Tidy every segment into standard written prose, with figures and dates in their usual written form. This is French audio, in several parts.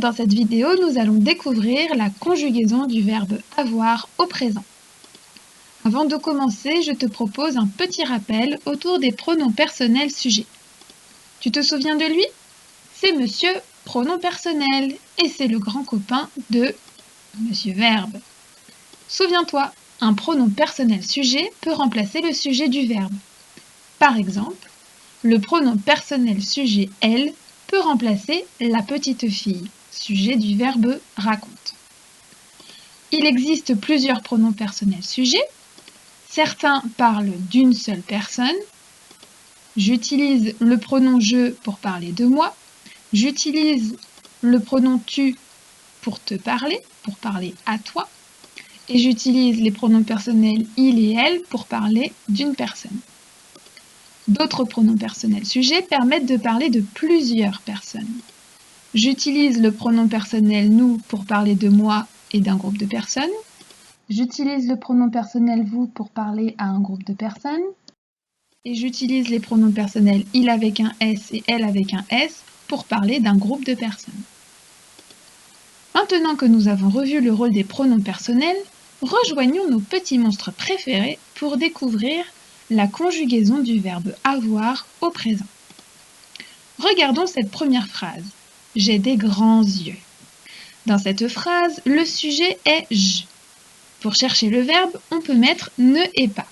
Dans cette vidéo, nous allons découvrir la conjugaison du verbe avoir au présent. Avant de commencer, je te propose un petit rappel autour des pronoms personnels sujets. Tu te souviens de lui? C'est monsieur pronom personnel et c'est le grand copain de monsieur verbe. Souviens-toi, un pronom personnel sujet peut remplacer le sujet du verbe. Par exemple, le pronom personnel sujet elle peut remplacer la petite fille, sujet du verbe raconte. Il existe plusieurs pronoms personnels sujets. Certains parlent d'une seule personne. J'utilise le pronom je pour parler de moi. J'utilise le pronom tu pour te parler, pour parler à toi. Et j'utilise les pronoms personnels il et elle pour parler d'une personne. D'autres pronoms personnels sujets permettent de parler de plusieurs personnes. J'utilise le pronom personnel nous pour parler de moi et d'un groupe de personnes. J'utilise le pronom personnel vous pour parler à un groupe de personnes. Et j'utilise les pronoms personnels il avec un S et elle avec un S pour parler d'un groupe de personnes. Maintenant que nous avons revu le rôle des pronoms personnels, rejoignons nos petits monstres préférés pour découvrir la conjugaison du verbe avoir au présent. Regardons cette première phrase. J'ai des grands yeux. Dans cette phrase, le sujet est je. Pour chercher le verbe, on peut mettre ne et pas.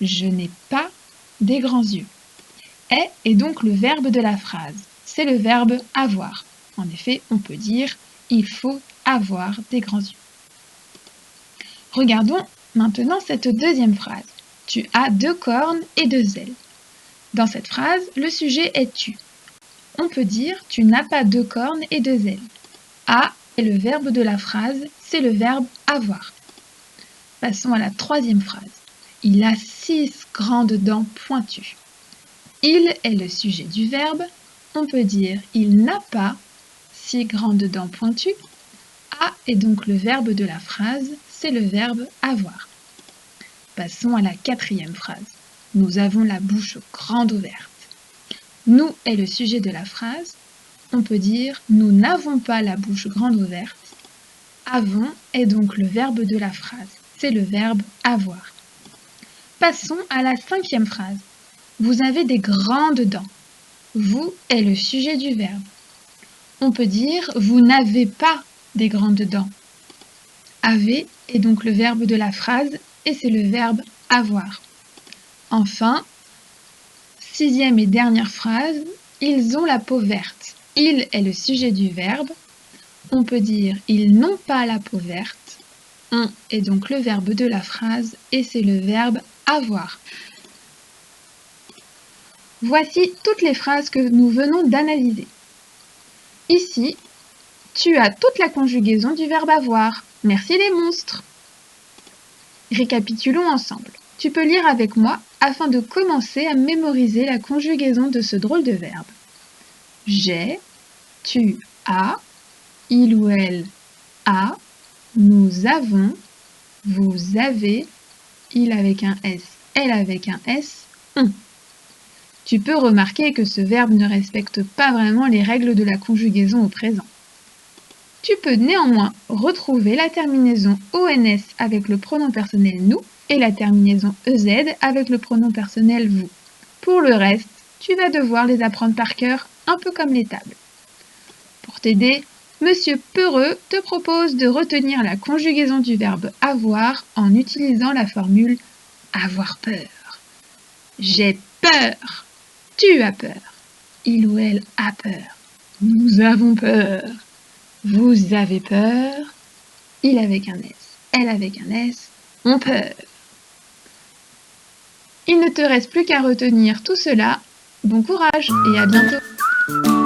Je n'ai pas des grands yeux. Est donc le verbe de la phrase. C'est le verbe avoir. En effet, on peut dire il faut avoir des grands yeux. Regardons maintenant cette deuxième phrase. Tu as 2 cornes et 2 ailes. Dans cette phrase, le sujet est tu. On peut dire tu n'as pas 2 cornes et 2 ailes. A est le verbe de la phrase, c'est le verbe avoir. Passons à la troisième phrase. Il a 6 grandes dents pointues. Il est le sujet du verbe. On peut dire il n'a pas 6 grandes dents pointues. A est donc le verbe de la phrase, c'est le verbe avoir. Passons à la quatrième phrase. Nous avons la bouche grande ouverte. Nous est le sujet de la phrase. On peut dire nous n'avons pas la bouche grande ouverte. Avons est donc le verbe de la phrase. C'est le verbe avoir. Passons à la cinquième phrase. Vous avez des grandes dents. Vous est le sujet du verbe. On peut dire vous n'avez pas des grandes dents. Avez est donc le verbe de la phrase et c'est le verbe avoir. Enfin, sixième et dernière phrase, ils ont la peau verte. Il est le sujet du verbe. On peut dire ils n'ont pas la peau verte. On est donc le verbe de la phrase et c'est le verbe avoir. Voici toutes les phrases que nous venons d'analyser. Ici, tu as toute la conjugaison du verbe avoir. Merci les monstres. Récapitulons ensemble. Tu peux lire avec moi afin de commencer à mémoriser la conjugaison de ce drôle de verbe. J'ai, tu as, il ou elle a, nous avons, vous avez, il avec un S, elle avec un S, on. Tu peux remarquer que ce verbe ne respecte pas vraiment les règles de la conjugaison au présent. Tu peux néanmoins retrouver la terminaison ONS avec le pronom personnel nous et la terminaison EZ avec le pronom personnel vous. Pour le reste, tu vas devoir les apprendre par cœur, un peu comme les tables. Pour t'aider, Monsieur Peureux te propose de retenir la conjugaison du verbe avoir en utilisant la formule avoir peur. J'ai peur. Tu as peur. Il ou elle a peur. Nous avons peur. Vous avez peur. Il avec un S, elle avec un S, ont peur. Il ne te reste plus qu'à retenir tout cela. Bon courage et à bientôt.